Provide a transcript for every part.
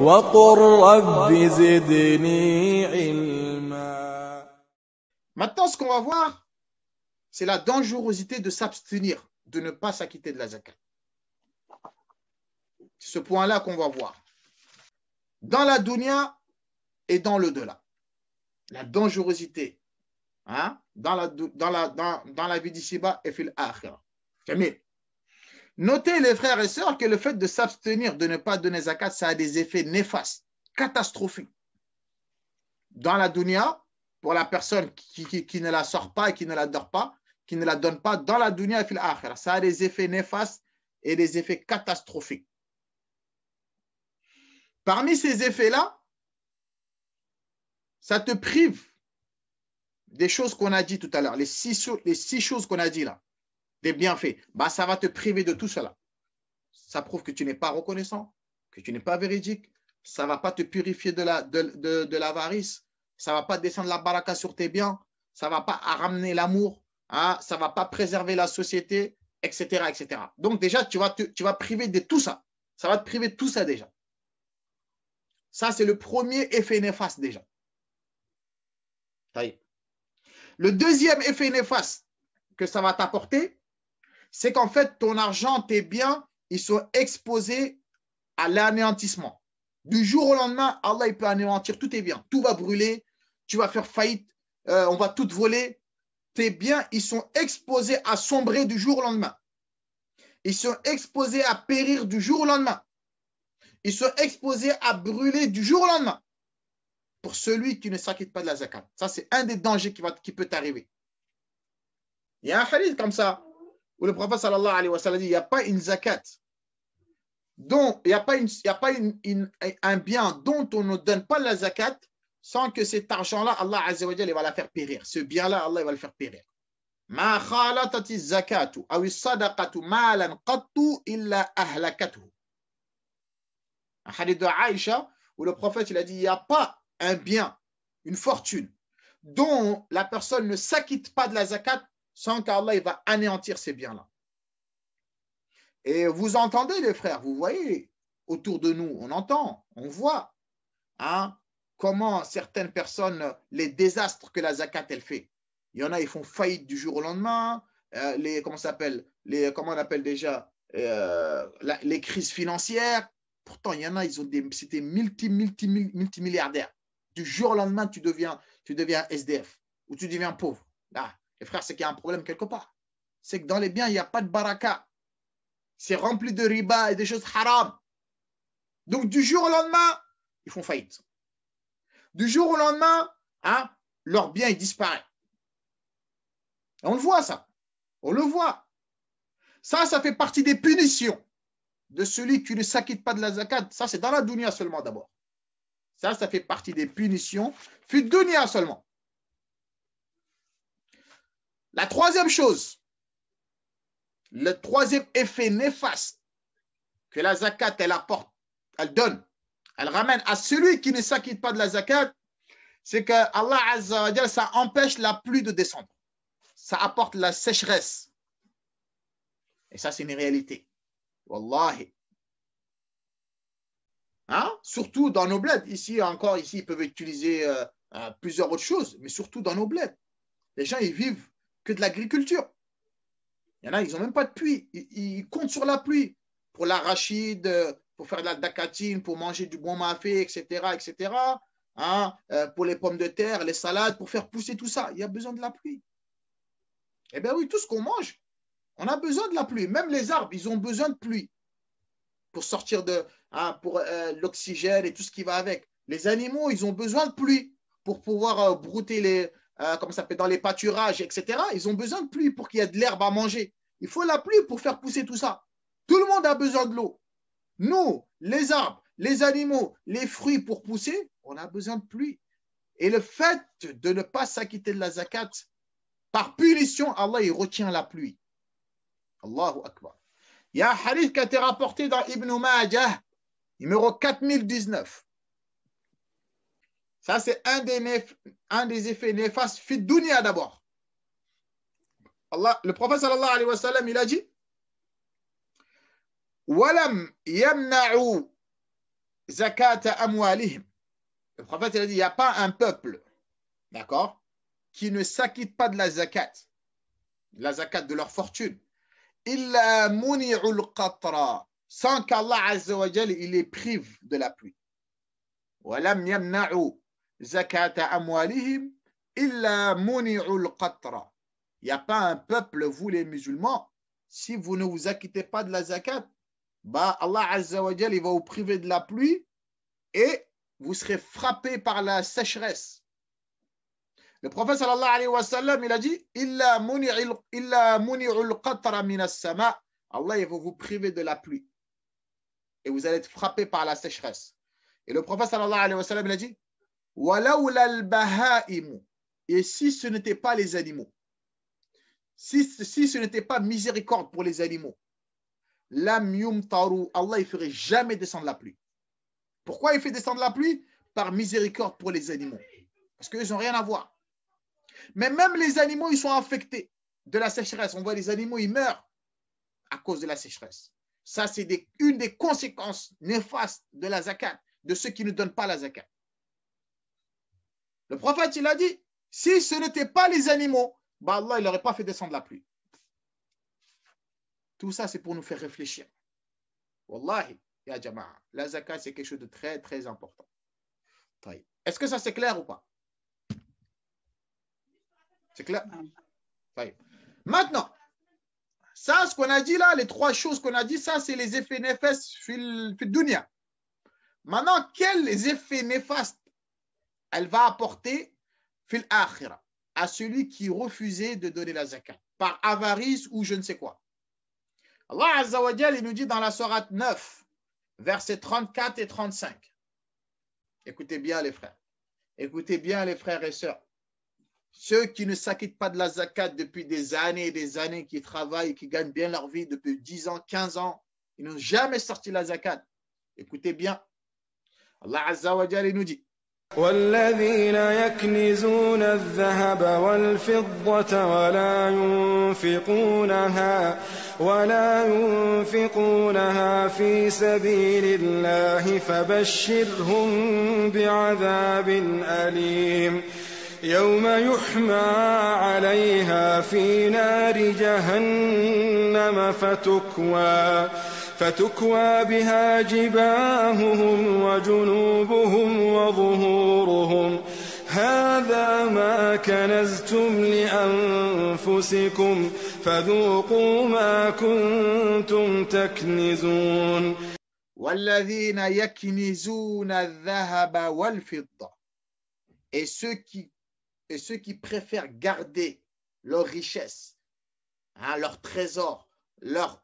وقل رب زدني علما. Maintenant, ce qu'on va voir, c'est la dangerosité de s'abstenir, de ne pas s'acquitter de la zakat. C'est ce point-là qu'on va voir. Dans la dunya et dans l'au-delà. La dangerosité dans la vie d'ici-bas et fil akhira. Notez, les frères et sœurs, que le fait de s'abstenir, de ne pas donner zakat, ça a des effets néfastes, catastrophiques. Dans la dunya, pour la personne qui ne la sort pas et qui ne la dort pas, qui ne la donne pas, dans la dunya et fil akhira, ça a des effets néfastes et des effets catastrophiques. Parmi ces effets-là, ça te prive des choses qu'on a dit tout à l'heure, les six choses qu'on a dit là, des bienfaits, bah, ça va te priver de tout cela. Ça prouve que tu n'es pas reconnaissant, que tu n'es pas véridique, ça ne va pas te purifier de l'avarice, ça ne va pas descendre la baraka sur tes biens, ça ne va pas ramener l'amour, ça ne va pas préserver la société, etc., etc. Donc déjà, tu vas priver de tout ça. Ça va te priver de tout ça déjà. Ça, c'est le premier effet néfaste déjà. Le deuxième effet néfaste que ça va t'apporter, c'est qu'en fait, ton argent, tes biens, ils sont exposés à l'anéantissement. Du jour au lendemain, Allah il peut anéantir tous tes biens. Tout va brûler, tu vas faire faillite, on va tout voler. Tes biens, ils sont exposés à sombrer du jour au lendemain. Ils sont exposés à périr du jour au lendemain. Ils sont exposés à brûler du jour au lendemain. Pour celui qui ne s'acquitte pas de la zakat. Ça, c'est un des dangers qui peut t'arriver. Il y a un hadith comme ça, où le prophète sallallahu alayhi wa sallam dit, il n'y a pas une zakat, il n'y a pas un bien dont on ne donne pas la zakat sans que cet argent-là, Allah azza wa jalla, il va la faire périr. Ce bien-là, Allah il va le faire périr. Ma khalatati zakatu aw sadaqatu malan qattu illa ahlakatuhu. Un hadith de Aïcha où le prophète il a dit, il n'y a pas un bien, une fortune dont la personne ne s'acquitte pas de la zakat sans qu'Allah il va anéantir ces biens-là. Et vous entendez, les frères, vous voyez autour de nous, on entend, on voit comment certaines personnes, les désastres que la zakat elle fait. Il y en a, ils font faillite du jour au lendemain, comment on appelle déjà, les crises financières. Pourtant, il y en a, c'était multimilliardaires. Du jour au lendemain, tu deviens SDF ou tu deviens pauvre. Là, les frères, c'est qu'il y a un problème quelque part. C'est que dans les biens, il n'y a pas de baraka. C'est rempli de riba et des choses haram. Donc, du jour au lendemain, ils font faillite. Du jour au lendemain, leur bien, il disparaît. Et on le voit, ça. On le voit. Ça fait partie des punitions de celui qui ne s'acquitte pas de la zakat. Ça, c'est dans la dunya seulement d'abord. Ça fait partie des punitions. Fi dunya seulement. La troisième chose, le troisième effet néfaste que la zakat, elle apporte, elle donne, elle ramène à celui qui ne s'acquitte pas de la zakat, c'est que Allah Azza wa Jalla, ça empêche la pluie de descendre. Ça apporte la sécheresse. Et ça, c'est une réalité. Wallahi. Surtout dans nos bleds. Ici, ils peuvent utiliser plusieurs autres choses, mais surtout dans nos bleds. Les gens, ils vivent que de l'agriculture. Il y en a, ils n'ont même pas de pluie. Ils comptent sur la pluie pour l'arachide, pour faire de la dacatine, pour manger du bon mafé, etc., etc. Pour les pommes de terre, les salades, pour faire pousser tout ça. Il y a besoin de la pluie. Eh bien oui, tout ce qu'on mange, on a besoin de la pluie. Même les arbres, ils ont besoin de pluie pour sortir pour l'oxygène et tout ce qui va avec. Les animaux, ils ont besoin de pluie pour pouvoir brouter dans les pâturages, etc. Ils ont besoin de pluie pour qu'il y ait de l'herbe à manger. Il faut la pluie pour faire pousser tout ça. Tout le monde a besoin de l'eau. Nous, les arbres, les animaux, les fruits pour pousser, on a besoin de pluie. Et le fait de ne pas s'acquitter de la zakat, par punition, Allah, il retient la pluie. Allahu Akbar. Il y a un hadith qui a été rapporté dans Ibn Majah, numéro 4019. Ça, c'est un des effets néfastes fi dunya d'abord. Le prophète sallallahu alayhi wa sallam, il a dit, Walam yamna'u zakata amwalihim. Le prophète il a dit, il n'y a pas un peuple, d'accord, qui ne s'acquitte pas de la zakat de leur fortune. Illa muni'ul qatra, sans qu'Allah Azza wa Jal il les prive de la pluie. Walam yamna'u zakata amwalihim illa muni'ul qatra. Il n'y a pas un peuple, vous les musulmans, si vous ne vous acquittez pas de la zakat, bah Allah Azza wa Jal il va vous priver de la pluie et vous serez frappés par la sécheresse. Le prophète sallallahu alayhi wa sallam, il a dit illa muni'ul qatra minas sama. Allah il va vous priver de la pluie et vous allez être frappés par la sécheresse. Et le prophète sallallahu alayhi wa sallam, il a dit walawla al-baha'im. Et si ce n'était pas les animaux, si ce n'était pas miséricorde pour les animaux, lam yumtaru, Allah il ferait jamais descendre la pluie. Pourquoi il fait descendre la pluie? Par miséricorde pour les animaux. Parce qu'ils n'ont rien à voir. Mais même les animaux, ils sont affectés de la sécheresse. On voit les animaux, ils meurent à cause de la sécheresse. Ça, c'est une des conséquences néfastes de la zakat, de ceux qui ne donnent pas la zakat. Le prophète, il a dit, si ce n'était pas les animaux, bah Allah, il n'aurait pas fait descendre la pluie. Tout ça, c'est pour nous faire réfléchir. Wallahi, ya jama'a, la zakat, c'est quelque chose de très, très important. Est-ce que ça, c'est clair ou pas? C'est clair? Maintenant, ça, ce qu'on a dit là, les trois choses qu'on a dit, ça, c'est les effets néfastes fil dunya. Maintenant, quels effets néfastes elle va apporter fil akhira à celui qui refusait de donner la zakat par avarice ou je ne sais quoi? Allah Azza wa Jal, il nous dit dans la sourate 9, versets 34 et 35. Écoutez bien les frères. Écoutez bien les frères et sœurs. Ceux qui ne s'acquittent pas de la zakat depuis des années et des années, qui travaillent, qui gagnent bien leur vie depuis 10 ans, 15 ans, ils n'ont jamais sorti la zakat. Écoutez bien. Allah Azza wa Jal, il nous dit والذين يكنزون الذهب والفضة ولا ينفقونها في سبيل الله فبشرهم بعذاب أليم يوم يحمى عليها في نار جهنم فتكوى بها جباههم وجنوبهم وظهورهم هذا ما كنزتم لأنفسكم فذوقوا ما كنتم تكنزون والذين يكنزون الذهب والفضة. Et ceux qui préfèrent garder leur richesse, hein, leur trésor,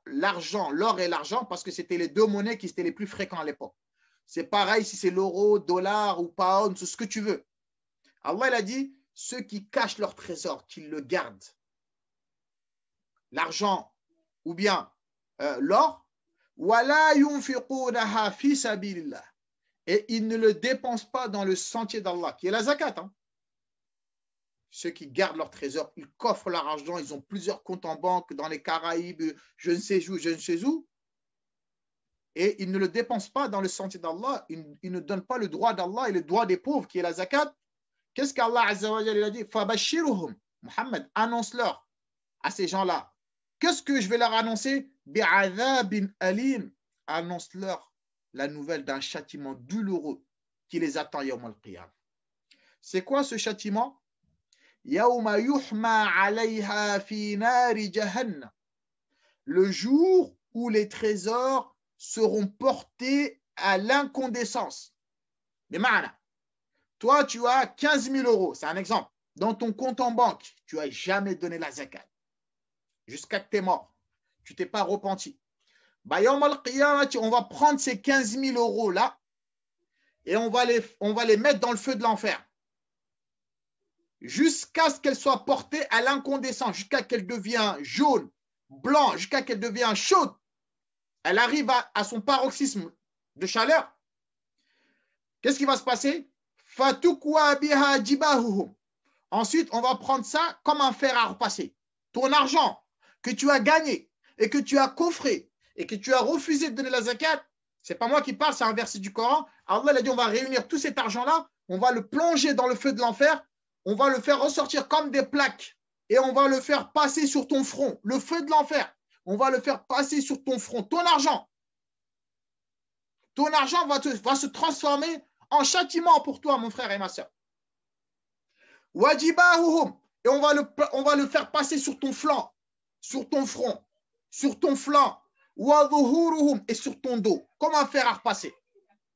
l'argent, l'or et l'argent, parce que c'était les deux monnaies qui étaient les plus fréquents à l'époque. C'est pareil si c'est l'euro, dollar ou pound, tout ce que tu veux. Allah il a dit, ceux qui cachent leur trésor, qu'ils le gardent, l'argent ou bien l'or, wala yunfiqunaha fi sabilillah. Et ils ne le dépensent pas dans le sentier d'Allah, qui est la zakat. Hein. Ceux qui gardent leur trésor, ils coffrent leur argent, ils ont plusieurs comptes en banque dans les Caraïbes, je ne sais où, et ils ne le dépensent pas dans le sentier d'Allah, ils ne donnent pas le droit d'Allah et le droit des pauvres, qui est la zakat. Qu'est-ce qu'Allah Azza wa Jalla a dit? Fabashiruhum. Muhammad, annonce-leur à ces gens-là. Qu'est-ce que je vais leur annoncer? Bi'adhabin alim. Annonce-leur la nouvelle d'un châtiment douloureux qui les attend yawm al-qiyam. C'est quoi ce châtiment? Yawma yuhma alayha fi nari jahannam. Le jour où les trésors seront portés à l'incandescence. Mais ma'ana, toi tu as 15 000 euros, c'est un exemple, dans ton compte en banque, tu n'as jamais donné la zakat. Jusqu'à que tu es mort, tu t'es pas repenti. Bah, yawm al-qiyamah, on va prendre ces 15 000 euros là et on va les mettre dans le feu de l'enfer jusqu'à ce qu'elles soient portées à l'incandescence, jusqu'à qu'elle devienne jaune, blanc, jusqu'à qu'elle devienne chaude. Elle arrive à son paroxysme de chaleur. Qu'est-ce qui va se passer? Fatukwa biha jibahuhum. Ensuite, on va prendre ça comme un fer à repasser. Ton argent que tu as gagné et que tu as coffré et que tu as refusé de donner la zakat, Ce n'est pas moi qui parle, c'est un verset du Coran. Allah a dit, on va réunir tout cet argent-là, on va le plonger dans le feu de l'enfer, on va le faire ressortir comme des plaques et on va le faire passer sur ton front. Le feu de l'enfer, on va le faire passer sur ton front. Ton argent va se transformer en châtiment pour toi, mon frère et ma soeur. Wajibahuhum, et on va le faire passer sur ton flanc, sur ton front, sur ton flanc. Wazuhuruhum, et sur ton dos. Comme un fer à repasser.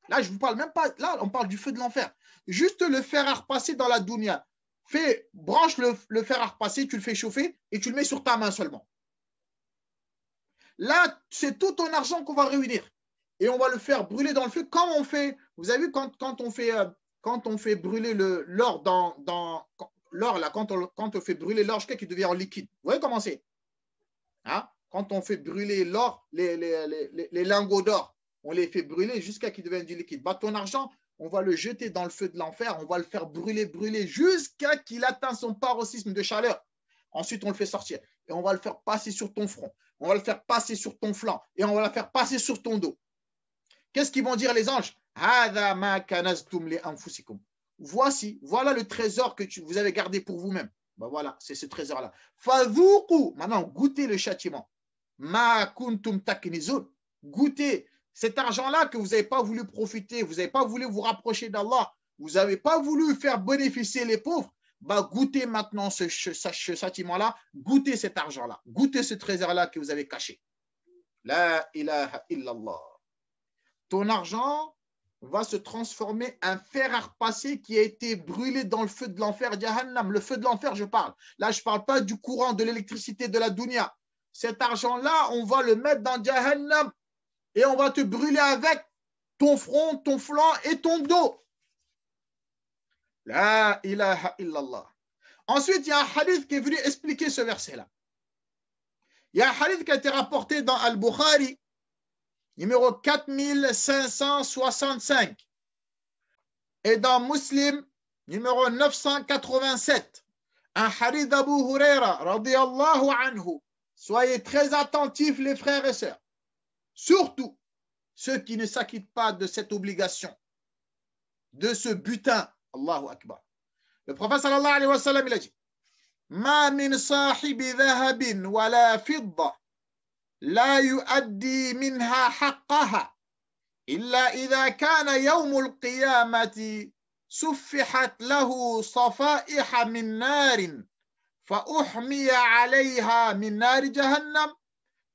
Là, je ne vous parle même pas. Là, on parle du feu de l'enfer. Juste le fer à repasser dans la dunya. Branche le fer à repasser, tu le fais chauffer et tu le mets sur ta main seulement. Là, c'est tout ton argent qu'on va réunir. Et on va le faire brûler dans le feu comme on fait. Vous avez vu quand on fait brûler l'or l'or, là, quand on fait brûler l'or jusqu'à qu'il devient en liquide. Vous voyez comment c'est, hein? Quand on fait brûler l'or, les lingots d'or, on les fait brûler jusqu'à qu'ils deviennent du liquide. Bah, ton argent, on va le jeter dans le feu de l'enfer, on va le faire brûler jusqu'à qu'il atteigne son paroxysme de chaleur. Ensuite, on le fait sortir et on va le faire passer sur ton front, on va le faire passer sur ton flanc et on va le faire passer sur ton dos. Qu'est-ce qu'ils vont dire les anges? Voilà le trésor que vous avez gardé pour vous-même. Ben voilà, c'est ce trésor-là. Maintenant, goûtez le châtiment. Ma kuntum taknizun. Goûtez cet argent-là que vous n'avez pas voulu profiter, vous n'avez pas voulu vous rapprocher d'Allah, vous n'avez pas voulu faire bénéficier les pauvres. Bah, goûtez maintenant ce châtiment-là, goûtez cet argent-là, goûtez ce trésor-là que vous avez caché. La ilaha illallah. Ton argent va se transformer en fer à repasser qui a été brûlé dans le feu de l'enfer, Jahannam. Le feu de l'enfer, je parle. Là, je ne parle pas du courant, de l'électricité, de la dunya. Cet argent-là, on va le mettre dans Jahannam et on va te brûler avec ton front, ton flanc et ton dos. La ilaha illallah. Ensuite, il y a un hadith qui est venu expliquer ce verset-là. Il y a un hadith qui a été rapporté dans Al-Bukhari, numéro 4565, et dans Muslim, numéro 987, un hadith d'Abu Huraira, radiyallahu anhu. Soyez très attentifs, les frères et sœurs. Surtout ceux qui ne s'acquittent pas de cette obligation, de ce butin. Allahu Akbar. Le prophète sallallahu alayhi wa sallam, il a dit: Ma min sahibi dhahabin wa la fidda la yuaddi minha haqqaha illa idha kana yawmul qiyamati suffihat lahu safaiha min narin فأحمي عليها من نار جهنم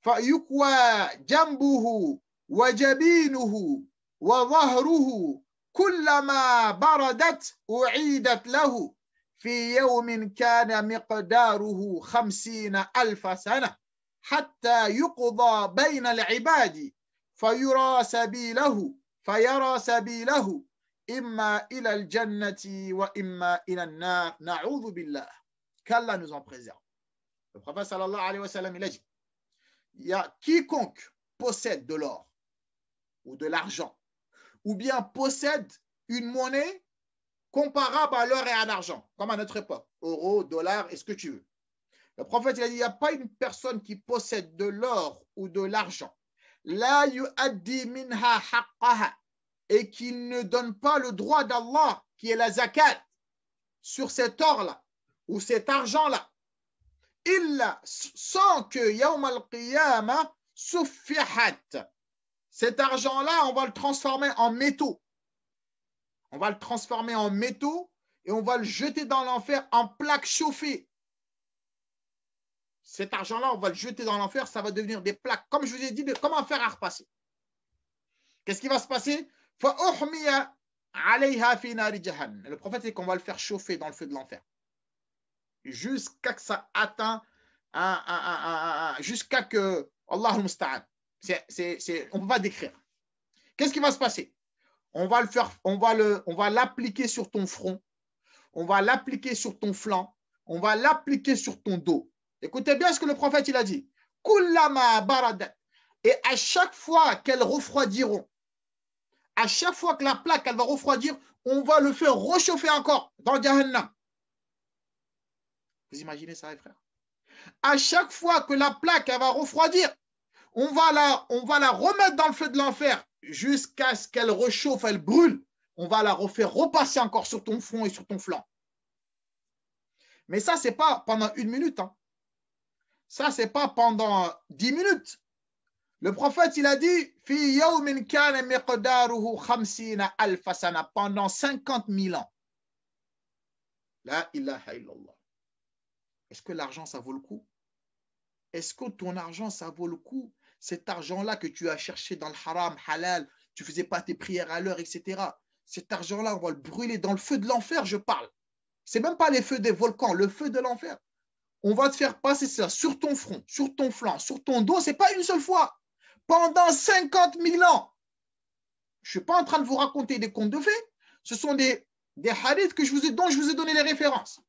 فيكوى جنبه وجبينه وظهره كلما بردت أعيدت له في يوم كان مقداره 50,000 سنة حتى يقضى بين العباد فيرى سبيله إما إلى الجنة وإما إلى النار نعوذ بالله. Qu'Allah nous en préserve. Le prophète sallallahu alayhi wa sallam, il a dit: il y a quiconque possède de l'or ou de l'argent ou bien possède une monnaie comparable à l'or et à l'argent, comme à notre époque, euro, dollar et ce que tu veux. Le prophète, il a dit: il n'y a pas une personne qui possède de l'or ou de l'argent, la yu'addi minha haqqaha, et qui ne donne pas le droit d'Allah, qui est la zakat, sur cet or-là ou cet argent-là, illa, sans que yawm al-qiyamah suffihat. Cet argent-là, on va le transformer en métaux. On va le transformer en métaux et on va le jeter dans l'enfer en plaques chauffées. Cet argent-là, on va le jeter dans l'enfer, ça va devenir des plaques, comme je vous ai dit, comme un fer à repasser. Qu'est-ce qui va se passer? فَأُحْمِيَ عَلَيْهَا فِي نَارِ جَهَنَّمَ. Le prophète dit qu'on va le faire chauffer dans le feu de l'enfer. Jusqu'à que ça atteint, jusqu'à que, Allah al-Musta'an, on ne peut pas décrire. Qu'est-ce qui va se passer? On va l'appliquer sur ton front, on va l'appliquer sur ton flanc, on va l'appliquer sur ton dos. Écoutez bien ce que le prophète il a dit. Kullama baradat. Et à chaque fois qu'elles refroidiront, à chaque fois que la plaque elle va refroidir, on va le faire rechauffer encore dans Jahannam. Vous imaginez ça, les frères? À chaque fois que la plaque elle va refroidir, on va la remettre dans le feu de l'enfer jusqu'à ce qu'elle rechauffe, elle brûle. On va la refaire repasser encore sur ton front et sur ton flanc. Mais ça, ce n'est pas pendant 1 minute. Hein. Ça, ce n'est pas pendant 10 minutes. Le prophète, il a dit pendant 50 000 ans. La ilaha illallah. Est-ce que l'argent, ça vaut le coup? Est-ce que ton argent, ça vaut le coup? Cet argent-là que tu as cherché dans le haram, halal, tu ne faisais pas tes prières à l'heure, etc. Cet argent-là, on va le brûler dans le feu de l'enfer, je parle. Ce n'est même pas les feux des volcans, le feu de l'enfer. On va te faire passer ça sur ton front, sur ton flanc, sur ton dos. Ce n'est pas une seule fois. Pendant 50 000 ans. Je ne suis pas en train de vous raconter des contes de fées. Ce sont des hadiths dont je vous ai donné les références.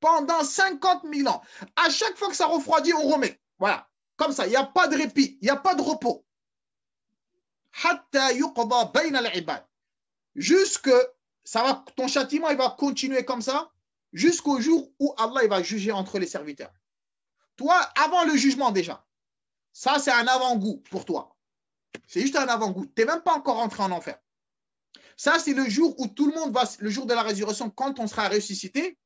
Pendant 50 000 ans. À chaque fois que ça refroidit, on remet. Voilà. Comme ça, il n'y a pas de répit, il n'y a pas de repos. Jusque ton châtiment, il va continuer comme ça jusqu'au jour où Allah il va juger entre les serviteurs. Toi, avant le jugement déjà, ça c'est un avant-goût pour toi. C'est juste un avant-goût. Tu n'es même pas encore rentré en enfer. Ça, c'est le jour où tout le monde va, le jour de la résurrection, quand on sera ressuscité,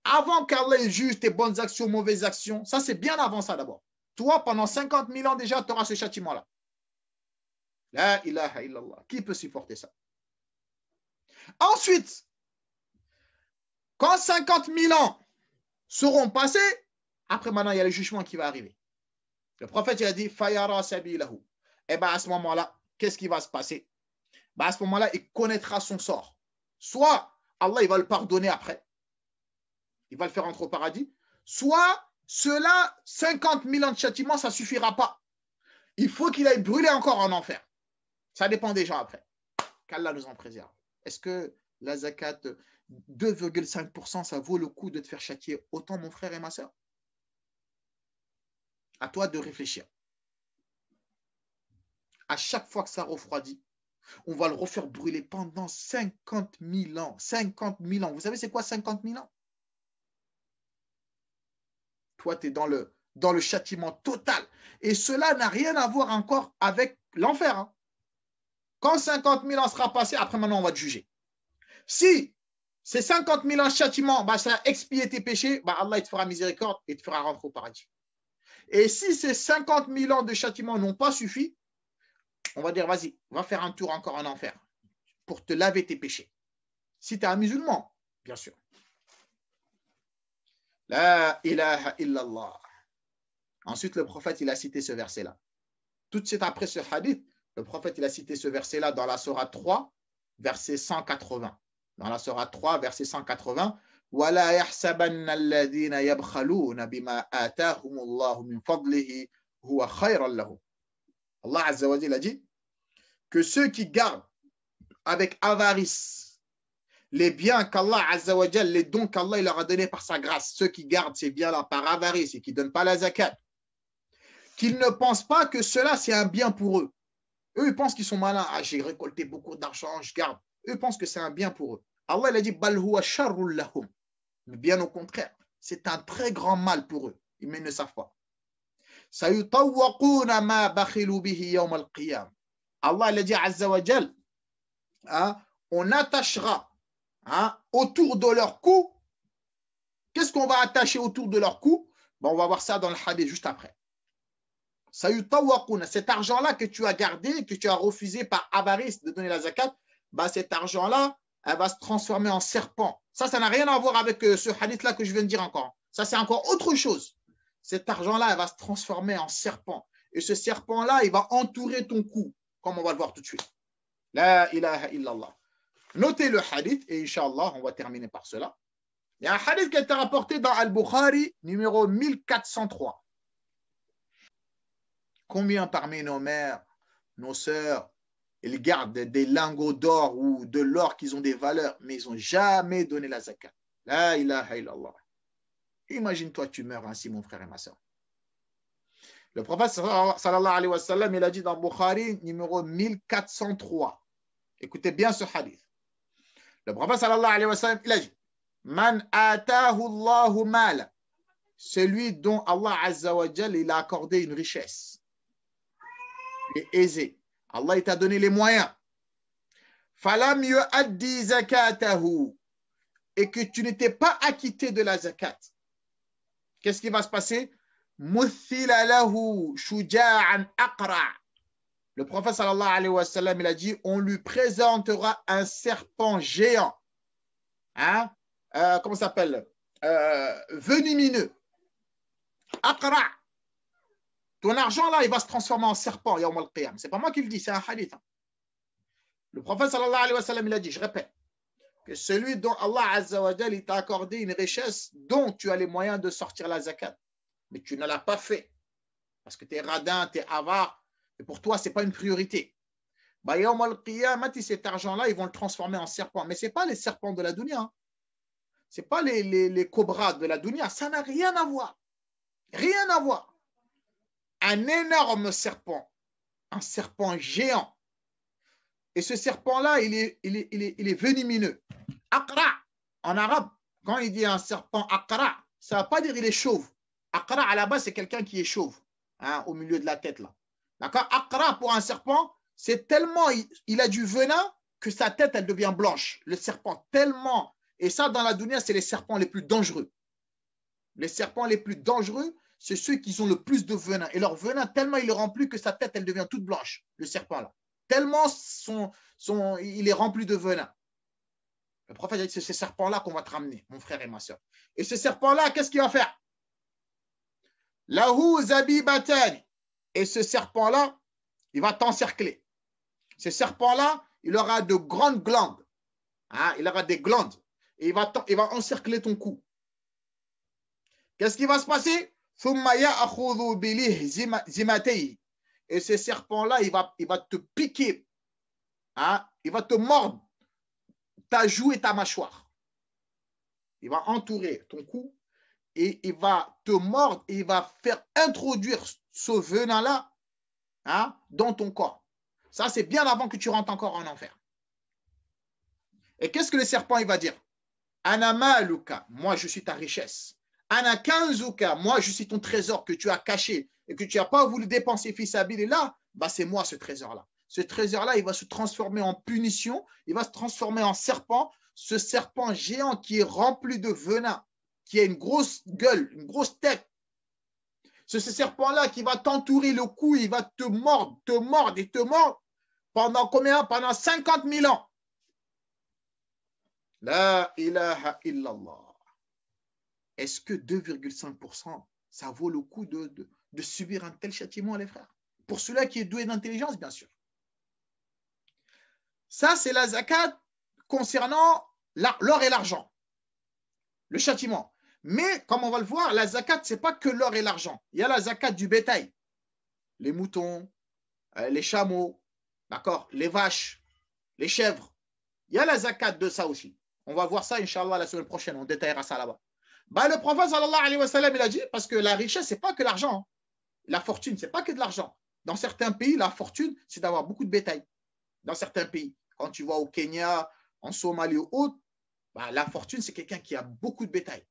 avant qu'Allah juge tes bonnes actions, mauvaises actions, ça c'est bien avant ça d'abord. Toi, pendant 50 000 ans déjà, tu auras ce châtiment-là. La ilaha illallah. Qui peut supporter ça? Ensuite, quand 50 000 ans seront passés, après maintenant, il y a le jugement qui va arriver. Le prophète, il a dit, Fayara sabilahu. Et bien à ce moment-là, qu'est-ce qui va se passer? À ce moment-là, il connaîtra son sort. Soit Allah, il va le pardonner après. Il va le faire entrer au paradis. Soit cela, 50 000 ans de châtiment, ça ne suffira pas. Il faut qu'il aille brûler encore en enfer. Ça dépend des gens après. Qu'Allah nous en préserve. Est-ce que la zakat 2,5%, ça vaut le coup de te faire châtier autant, mon frère et ma soeur? À toi de réfléchir. À chaque fois que ça refroidit, on va le refaire brûler pendant 50 000 ans. 50 000 ans. Vous savez c'est quoi 50 000 ans? Toi, tu es dans le châtiment total. Et cela n'a rien à voir encore avec l'enfer. Hein. Quand 50 000 ans sera passé, après maintenant, on va te juger. Si ces 50 000 ans de châtiment, ça a expié tes péchés, Allah il te fera miséricorde et te fera rentrer au paradis. Et si ces 50 000 ans de châtiment n'ont pas suffi, on va dire, vas-y, va faire un tour encore en enfer pour te laver tes péchés. Si tu es un musulman, bien sûr. La ilaha illallah. Ensuite, le prophète, il a cité ce verset-là. Tout de suite après ce hadith, le prophète, il a cité ce verset-là dans la Sourate 3, verset 180. Dans la Sourate 3, verset 180. وَلَا يَحْسَبَنَّ الَّذِينَ يَبْخَلُونَ بِمَا آتَاهُمُ اللَّهُ مِنْ فَضْلِهِ هُوَ خَيْرًا لَهُمْ. Allah Azza wa Jalla a dit que ceux qui gardent avec avarice les biens qu'Allah Azza wa Jalla, les dons qu'Allah leur a donnés par sa grâce, ceux qui gardent ces biens-là par avarice et qui ne donnent pas la zakat, qu'ils ne pensent pas que cela c'est un bien pour eux. Eux, ils pensent qu'ils sont malins. Ah, j'ai récolté beaucoup d'argent, je garde. Eux pensent que c'est un bien pour eux. Allah il a dit Bal huwa sharrul lahum. Mais bien au contraire, c'est un très grand mal pour eux. Mais ils ne savent pas. Sayutawwaquna ma bakhilu bihi yawm al-qiyam. Allah il a dit Azza wa Jal, on attachera autour de leur cou. Qu'est-ce qu'on va attacher autour de leur cou? On va voir ça dans le hadith juste après. Cet argent-là que tu as gardé, que tu as refusé par avarice de donner la zakat, cet argent-là, elle va se transformer en serpent. Ça n'a rien à voir avec ce hadith-là que je viens de dire encore. Ça, c'est encore autre chose. Cet argent-là, elle va se transformer en serpent. Et ce serpent-là, il va entourer ton cou, comme on va le voir tout de suite. La ilaha illallah. Notez le hadith et Inch'Allah, on va terminer par cela. Il y a un hadith qui a été rapporté dans Al-Bukhari, numéro 1403. Combien parmi nos mères, nos sœurs, ils gardent des lingots d'or ou de l'or qui ont des valeurs, mais ils n'ont jamais donné la zakat. La ilaha illallah. Imagine-toi, tu meurs ainsi, mon frère et ma soeur. Le prophète sallallahu alayhi wa sallam, il a dit dans Bukhari, numéro 1403. Écoutez bien ce hadith. Le prophète sallallahu alayhi wa sallam, il a dit Man atahu Allahu mal. Celui dont Allah azza wa jal, il a accordé une richesse. Il est aisé. Allah t'a donné les moyens. Falam yu'addi zakatahu. Et que tu n'étais pas acquitté de la zakat. Qu'est-ce qui va se passer? Muthila lahu shuja'an aqra. Le prophète sallallahu alayhi wa sallam, il a dit, on lui présentera un serpent géant. Hein? Comment ça s'appelle? Venimeux. Aqra. Ton argent là, il va se transformer en serpent. Yawm al-qiyam. C'est pas moi qui le dis, c'est un hadith. Le prophète sallallahu alayhi wa sallam, il a dit, je répète, que celui dont Allah azza wa jalla t'a accordé une richesse dont tu as les moyens de sortir la zakat, mais tu ne l'as pas fait parce que tu es radin, tu es avare, et pour toi, ce n'est pas une priorité. Bah, yawm al-qiyamah, cet argent-là, ils vont le transformer en serpent. Mais ce n'est pas les serpents de la dunya. Hein. Ce n'est pas les cobras de la dunya. Ça n'a rien à voir. Rien à voir. Un énorme serpent, un serpent géant. Et ce serpent-là, il est venimeux. Aqra, en arabe, quand il dit un serpent aqra, ça ne veut pas dire il est chauve. Aqra, à la base, c'est quelqu'un qui est chauve, hein, au milieu de la tête, là. D'accord? Aqra, pour un serpent, c'est tellement, il a du venin que sa tête, elle devient blanche. Le serpent, tellement. Et ça, dans la dunya, c'est les serpents les plus dangereux. Les serpents les plus dangereux, c'est ceux qui ont le plus de venin. Et leur venin, tellement il est rempli que sa tête, elle devient toute blanche, le serpent, là. Tellement il est rempli de venin. Le prophète a dit, c'est ce serpent-là qu'on va te ramener, mon frère et ma soeur. Et ce serpent-là, qu'est-ce qu'il va faire? Lahu zabibatan. Et ce serpent-là, il va t'encercler. Ce serpent-là, il aura de grandes glandes. Hein? Il aura des glandes. Et il va encercler ton cou. Qu'est-ce qui va se passer? Et ce serpent-là, il va te piquer. Hein? Il va te mordre ta joue et ta mâchoire. Il va entourer ton cou et il va te mordre et il va faire introduire ce venin-là, hein, dans ton corps. Ça, c'est bien avant que tu rentres encore en enfer. Et qu'est-ce que le serpent il va dire? Ana maluka, moi je suis ta richesse. Ana kanzuka, moi je suis ton trésor que tu as caché et que tu n'as pas voulu dépenser fils sabilillah, bah c'est moi ce trésor-là. Ce trésor-là, il va se transformer en punition, il va se transformer en serpent, ce serpent géant qui est rempli de venin, qui a une grosse gueule, une grosse tête. Ce serpent-là qui va t'entourer le cou, il va te mordre et te mordre pendant combien? Pendant 50 000 ans. La ilaha illallah. Est-ce que 2,5%, ça vaut le coup de subir un tel châtiment, les frères? Pour celui-là qui est doué d'intelligence, bien sûr. Ça, c'est la zakat concernant l'or et l'argent, le châtiment. Mais, comme on va le voir, la zakat, ce n'est pas que l'or et l'argent. Il y a la zakat du bétail, les moutons, les chameaux, d'accord, les vaches, les chèvres. Il y a la zakat de ça aussi. On va voir ça, Inch'Allah, la semaine prochaine. On détaillera ça là-bas. Bah, le prophète, sallallahu alayhi wa sallam, il a dit, parce que la richesse, ce n'est pas que l'argent. Hein. La fortune, ce n'est pas que de l'argent. Dans certains pays, la fortune, c'est d'avoir beaucoup de bétail. Dans certains pays, quand tu vas au Kenya, en Somalie ou autre, bah, la fortune, c'est quelqu'un qui a beaucoup de bétail.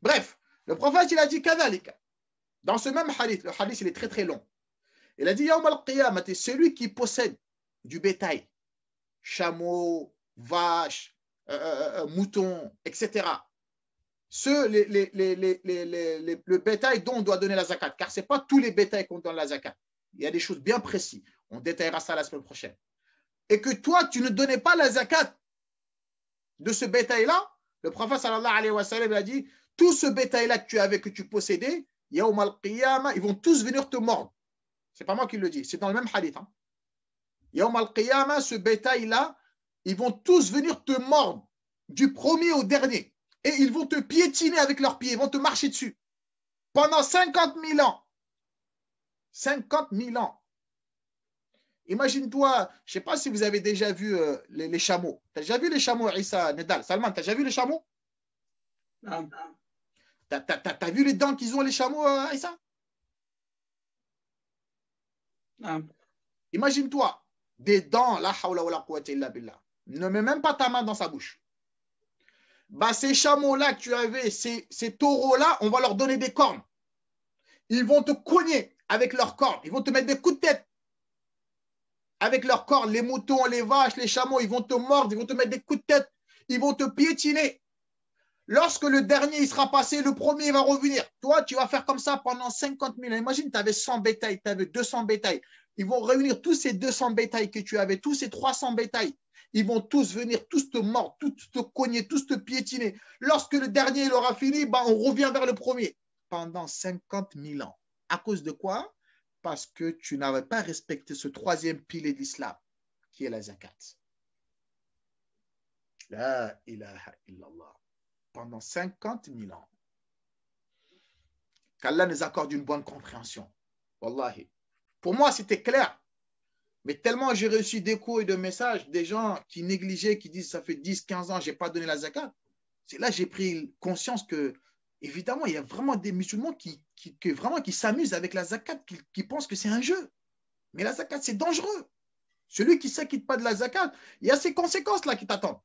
Bref, le prophète, il a dit kadhalika. Dans ce même hadith, le hadith, il est très très long. Il a dit, Yawm al-Qiyamah, celui qui possède du bétail, chameau, vache, mouton, etc. Le bétail dont on doit donner la zakat, car ce n'est pas tous les bétails qu'on donne la zakat. Il y a des choses bien précises. On détaillera ça la semaine prochaine. Et que toi, tu ne donnais pas la zakat de ce bétail-là, le prophète sallallahu alayhi wa sallam a dit, tout ce bétail-là que tu avais, que tu possédais, Yawm al-Qiyamah, ils vont tous venir te mordre. Ce n'est pas moi qui le dis, c'est dans le même hadith. Hein. Yawm al-Qiyamah, ce bétail-là, ils vont tous venir te mordre, du premier au dernier. Et ils vont te piétiner avec leurs pieds, ils vont te marcher dessus. Pendant 50 000 ans. 50 000 ans. Imagine-toi, je ne sais pas si vous avez déjà vu les chameaux. Tu as déjà vu les chameaux, Issa Nedal? Salman, tu as déjà vu les chameaux? Non. Tu as vu les dents qu'ils ont, les chameaux, Issa? Non. Imagine-toi, des dents, la hawla wa la quwwata illa billah. Ne mets même pas ta main dans sa bouche. Bah, ces chameaux-là que tu avais, ces taureaux-là, on va leur donner des cornes. Ils vont te cogner avec leurs cornes. Ils vont te mettre des coups de tête. avec leur corps, les moutons, les vaches, les chameaux, ils vont te mordre, ils vont te mettre des coups de tête, ils vont te piétiner. Lorsque le dernier il sera passé, le premier va revenir. Toi, tu vas faire comme ça pendant 50 000 ans. Imagine, tu avais 100 bétails, tu avais 200 bétails. Ils vont réunir tous ces 200 bétails que tu avais, tous ces 300 bétails. Ils vont tous venir, tous te mordre, tous te cogner, tous te piétiner. Lorsque le dernier il aura fini, on revient vers le premier. Pendant 50 000 ans. À cause de quoi? Parce que tu n'avais pas respecté ce troisième pilier de l'islam, qui est la zakat. La ilaha illallah. Pendant 50 000 ans. Qu'Allah nous accorde une bonne compréhension. Wallahi. Pour moi, c'était clair. Mais tellement j'ai reçu d'échos et de messages des gens qui négligeaient, qui disent ça fait 10, 15 ans, je n'ai pas donné la zakat. C'est là que j'ai pris conscience que, évidemment, il y a vraiment des musulmans qui s'amusent avec la zakat, qui pensent que c'est un jeu. Mais la zakat, c'est dangereux. Celui qui ne s'acquitte pas de la zakat, il y a ces conséquences-là qui t'attendent.